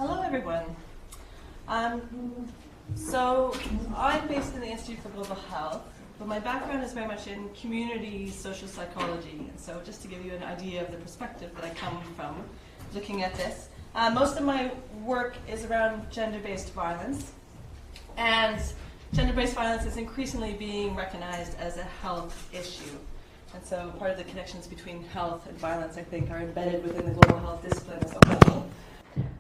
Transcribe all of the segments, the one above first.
Hello, everyone. So I'm based in the Institute for Global Health, but my background is very much in community social psychology. And so just to give you an idea of the perspective that I come from looking at this, most of my work is around gender-based violence. And gender-based violence is increasingly being recognized as a health issue. And so part of the connections between health and violence, I think, are embedded within the global health discipline as a whole.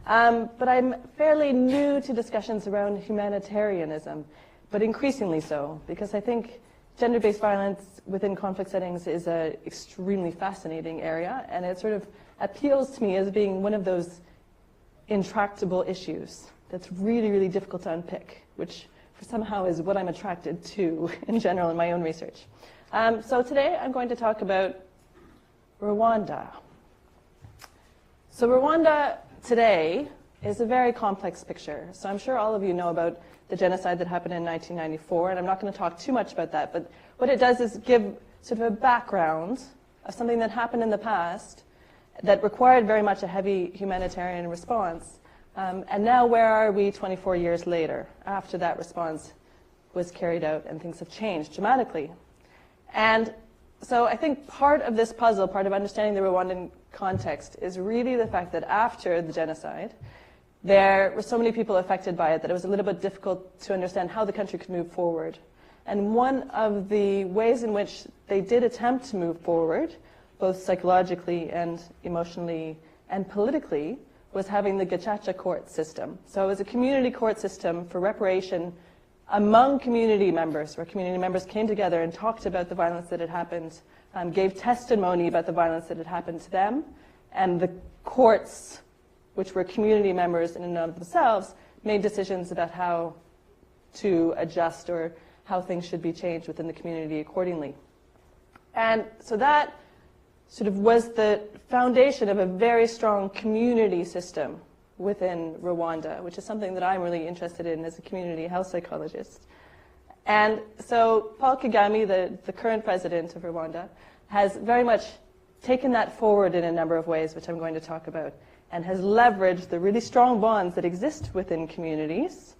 But I'm fairly new to discussions around humanitarianism, but increasingly so, because I think gender-based violence within conflict settings is an extremely fascinating area, and it sort of appeals to me as being one of those intractable issues that's really, really difficult to unpick, which somehow is what I'm attracted to in general in my own research. So today I'm going to talk about Rwanda. So Rwanda today is a very complex picture. So I'm sure all of you know about the genocide that happened in 1994, and I'm not going to talk too much about that, but what it does is give sort of a background of something that happened in the past that required very much a heavy humanitarian response. And now where are we 24 years later, after that response was carried out and things have changed dramatically? And so I think part of this puzzle, part of understanding the Rwandan context, is really the fact that after the genocide, there were so many people affected by it that it was a little bit difficult to understand how the country could move forward. And one of the ways in which they did attempt to move forward, both psychologically and emotionally and politically, was having the gacaca court system. So it was a community court system for reparation among community members, where community members came together and talked about the violence that had happened, gave testimony about the violence that had happened to them, and the courts, which were community members in and of themselves, made decisions about how to adjust or how things should be changed within the community accordingly. And so that sort of was the foundation of a very strong community system within Rwanda, which is something that I'm really interested in as a community health psychologist. And so Paul Kagame, the current president of Rwanda, has very much taken that forward in a number of ways, which I'm going to talk about, and has leveraged the really strong bonds that exist within communities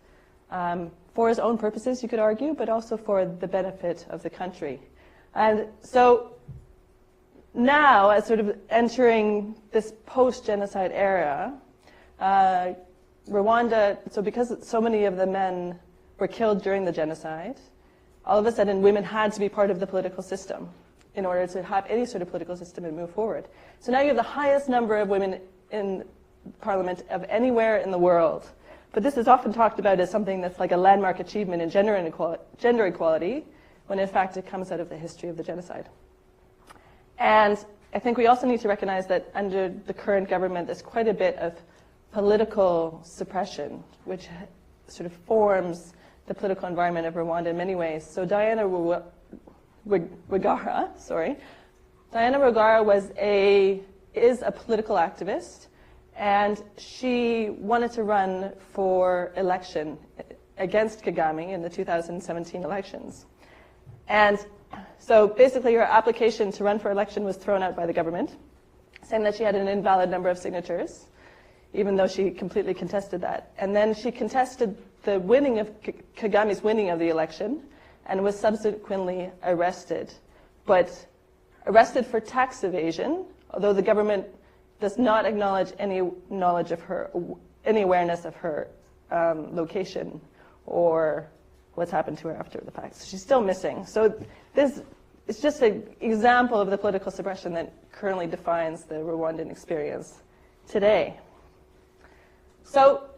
for his own purposes, you could argue, but also for the benefit of the country. And so now, as sort of entering this post-genocide era, Rwanda, so because so many of the men were killed during the genocide, all of a sudden women had to be part of the political system in order to have any sort of political system and move forward. So now you have the highest number of women in parliament of anywhere in the world. But this is often talked about as something that's like a landmark achievement in gender equality, when in fact it comes out of the history of the genocide. And I think we also need to recognize that under the current government, there's quite a bit of political suppression, which sort of forms the political environment of Rwanda in many ways. So Diana Rwigara is a political activist, and she wanted to run for election against Kagame in the 2017 elections. And so basically her application to run for election was thrown out by the government, saying that she had an invalid number of signatures, even though she completely contested that. And then she contested the winning of Kagame's winning of the election and was subsequently arrested. But arrested for tax evasion, although the government does not acknowledge any knowledge of her, any awareness of her location or what's happened to her after the fact. So she's still missing. So this is just an example of the political suppression that currently defines the Rwandan experience today. So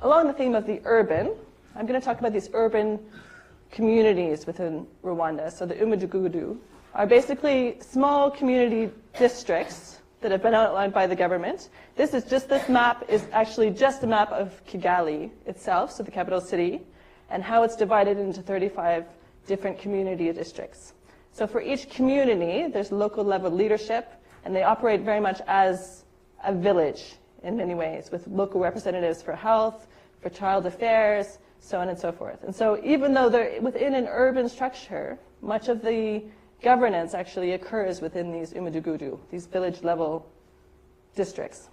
along the theme of the urban, I'm going to talk about these urban communities within Rwanda. So the Umudugudu are basically small community districts that have been outlined by the government. This map is actually just a map of Kigali itself, so the capital city, and how it's divided into 35 different community districts. So for each community, there's local level leadership, and they operate very much as a village in many ways, with local representatives for health, for child affairs, so on and so forth. And so even though they're within an urban structure, much of the governance actually occurs within these umudugudu, these village level districts.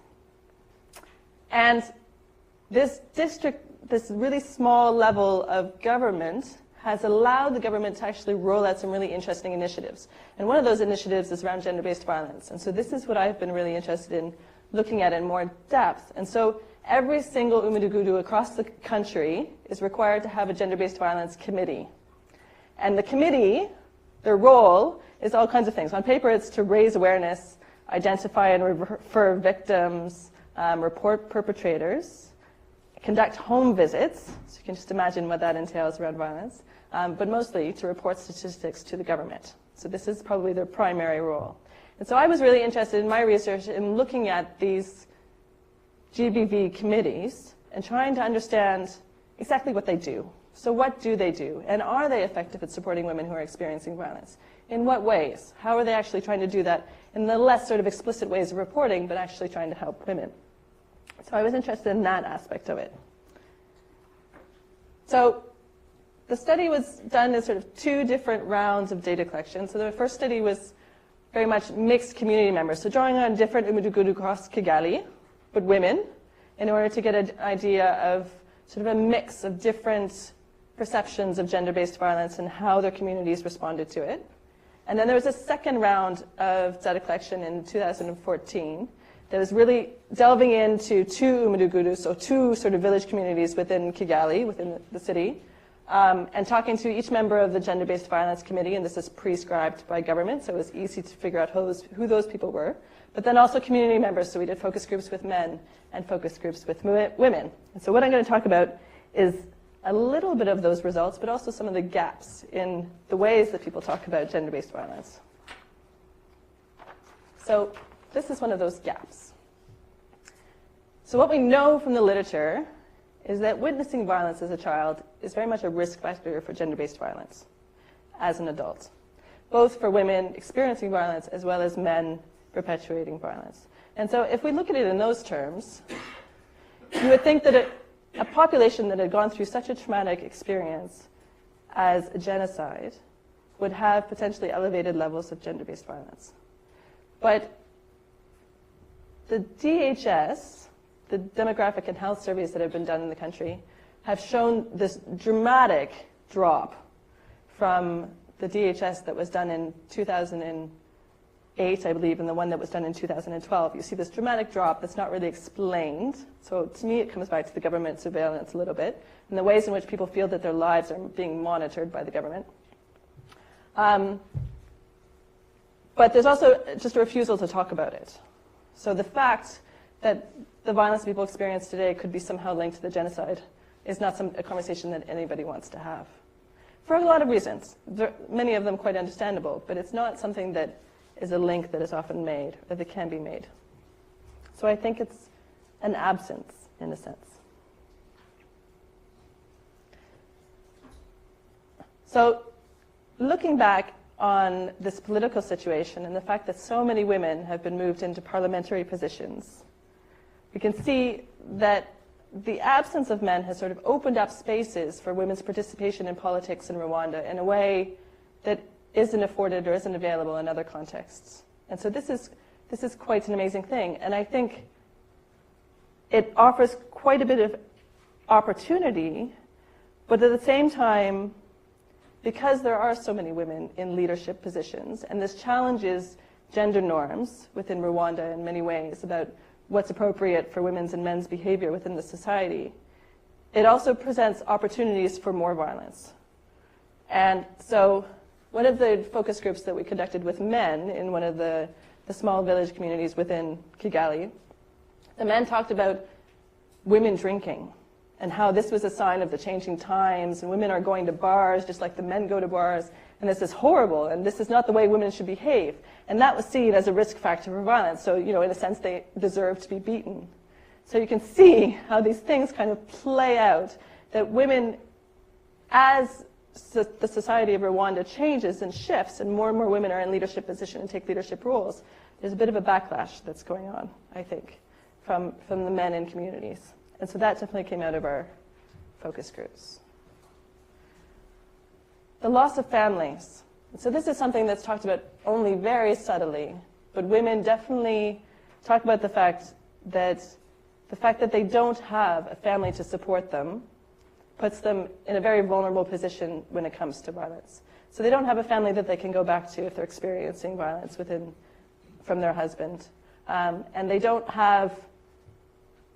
And this really small level of government has allowed the government to actually roll out some really interesting initiatives. And one of those initiatives is around gender-based violence. And so this is what I've been really interested in looking at in more depth. And so every single Umudugudu across the country is required to have a gender-based violence committee. And the committee, their role is all kinds of things. On paper, it's to raise awareness, identify and refer victims, report perpetrators, conduct home visits, so you can just imagine what that entails around violence, but mostly to report statistics to the government. So this is probably their primary role. And so I was really interested in my research in looking at these GBV committees and trying to understand exactly what they do. So what do they do? And are they effective at supporting women who are experiencing violence? In what ways? How are they actually trying to do that in the less sort of explicit ways of reporting, but actually trying to help women? So I was interested in that aspect of it. So the study was done in sort of 2 different rounds of data collection. So the first study was very much mixed community members, so drawing on different Umudugudu across Kigali, but women, in order to get an idea of sort of a mix of different perceptions of gender-based violence and how their communities responded to it. And then there was a second round of data collection in 2014 that was really delving into 2 Umudugudu, so 2 sort of village communities within Kigali, within the city, and talking to each member of the gender-based violence committee, and this is prescribed by government, so it was easy to figure out who those people were. But then also community members, so we did focus groups with men and focus groups with women. And so what I'm going to talk about is a little bit of those results, but also some of the gaps in the ways that people talk about gender-based violence. So this is one of those gaps. So what we know from the literature is that witnessing violence as a child is very much a risk factor for gender-based violence as an adult, both for women experiencing violence as well as men perpetuating violence. And so if we look at it in those terms, you would think that a population that had gone through such a traumatic experience as a genocide would have potentially elevated levels of gender-based violence. But the DHS, the demographic and health surveys that have been done in the country, have shown this dramatic drop from the DHS that was done in 2008, I believe, and the one that was done in 2012. You see this dramatic drop that's not really explained. So to me, it comes back to the government surveillance a little bit, and the ways in which people feel that their lives are being monitored by the government. But there's also just a refusal to talk about it. So the fact that the violence people experience today could be somehow linked to the genocide is not a conversation that anybody wants to have. For a lot of reasons, many of them quite understandable, but it's not something that is a link that is often made, or that can be made. So I think it's an absence, in a sense. So looking back on this political situation and the fact that so many women have been moved into parliamentary positions, we can see that the absence of men has sort of opened up spaces for women's participation in politics in Rwanda in a way that isn't afforded or isn't available in other contexts. And so this is quite an amazing thing. And I think it offers quite a bit of opportunity, but at the same time, because there are so many women in leadership positions, and this challenges gender norms within Rwanda in many ways about what's appropriate for women's and men's behavior within the society, it also presents opportunities for more violence. And so one of the focus groups that we conducted with men in one of the small village communities within Kigali, the men talked about women drinking and how this was a sign of the changing times, and women are going to bars just like the men go to bars, and this is horrible, and this is not the way women should behave. And that was seen as a risk factor for violence. So, in a sense, they deserve to be beaten. So you can see how these things kind of play out, that women, as the society of Rwanda changes and shifts, and more women are in leadership position and take leadership roles, there's a bit of a backlash that's going on, I think, from the men in communities. And so that definitely came out of our focus groups. The loss of families. So this is something that's talked about only very subtly, but women definitely talk about the fact that the fact that they don't have a family to support them puts them in a very vulnerable position when it comes to violence. So they don't have a family that they can go back to if they're experiencing violence from their husband. And they don't have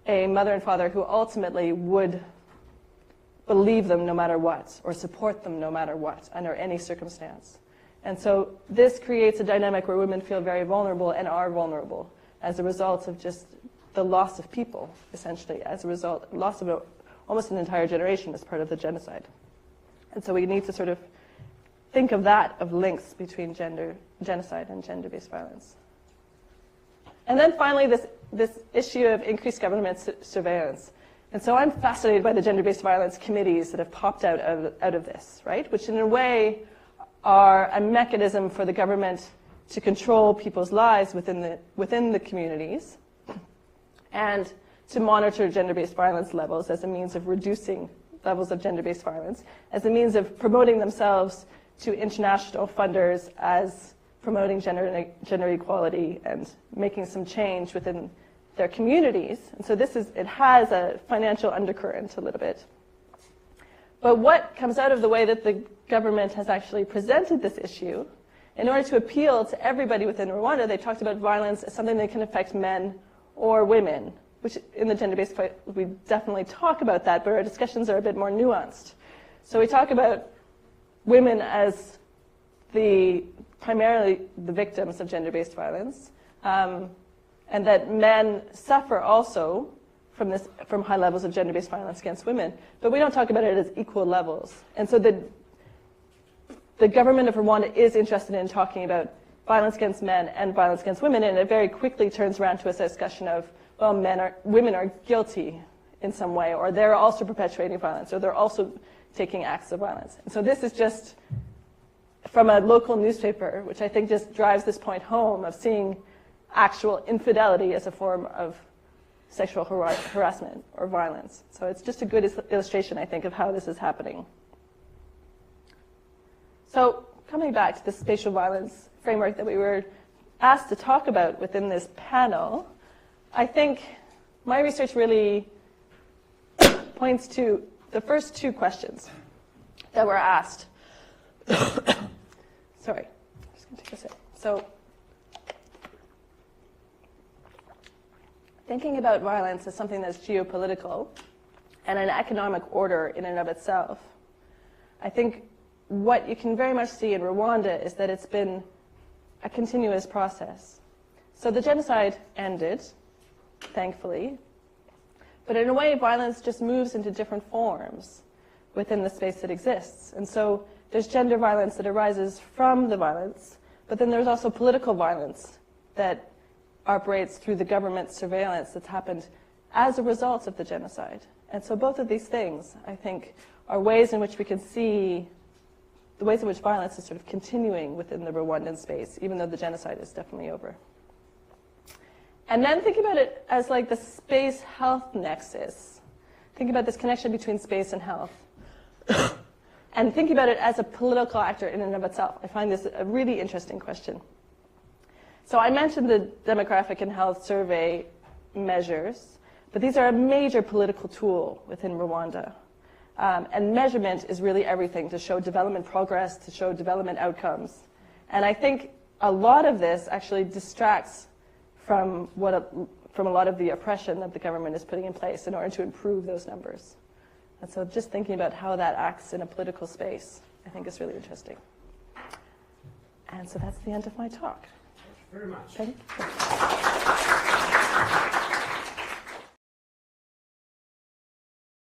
a mother and father who ultimately would believe them no matter what, or support them no matter what, under any circumstance. And so this creates a dynamic where women feel very vulnerable and are vulnerable as a result of just the loss of people, essentially, as a result, loss of almost an entire generation as part of the genocide. And so we need to sort of think of that, of links between genocide and gender-based violence. And then finally, this issue of increased government surveillance. And so I'm fascinated by the gender-based violence committees that have popped out of this, right? Which in a way are a mechanism for the government to control people's lives within the communities and to monitor gender-based violence levels as a means of reducing levels of gender-based violence, as a means of promoting themselves to international funders as promoting gender equality and making some change within their communities. And so it has a financial undercurrent a little bit. But what comes out of the way that the government has actually presented this issue, in order to appeal to everybody within Rwanda, they talked about violence as something that can affect men or women, which in the gender-based fight, we definitely talk about that, but our discussions are a bit more nuanced. So we talk about women as primarily the victims of gender-based violence, and that men suffer also from high levels of gender-based violence against women, but we don't talk about it as equal levels. And so the government of Rwanda is interested in talking about violence against men and violence against women, and it very quickly turns around to a discussion of, well, women are guilty in some way, or they're also perpetuating violence, or they're also taking acts of violence. And so this is just from a local newspaper, which I think just drives this point home of seeing actual infidelity as a form of sexual harassment or violence. So it's just a good illustration, I think, of how this is happening. So coming back to the spatial violence framework that we were asked to talk about within this panel, I think my research really points to the first two questions that were asked. Sorry, I'm just going to take a sip. So, thinking about violence as something that's geopolitical and an economic order in and of itself, I think what you can very much see in Rwanda is that it's been a continuous process. So the genocide ended, thankfully, but in a way violence just moves into different forms within the space that exists. And so there's gender violence that arises from the violence, but then there's also political violence that operates through the government surveillance that's happened as a result of the genocide. And so both of these things, I think, are ways in which we can see the ways in which violence is sort of continuing within the Rwandan space, even though the genocide is definitely over. And then think about it as like the space-health nexus. Think about this connection between space and health. And think about it as a political actor in and of itself. I find this a really interesting question. So I mentioned the demographic and health survey measures, but these are a major political tool within Rwanda. And measurement is really everything to show development progress, to show development outcomes. And I think a lot of this actually distracts from a lot of the oppression that the government is putting in place in order to improve those numbers. And so just thinking about how that acts in a political space, I think is really interesting. And so that's the end of my talk. Thank you very much. Thank you.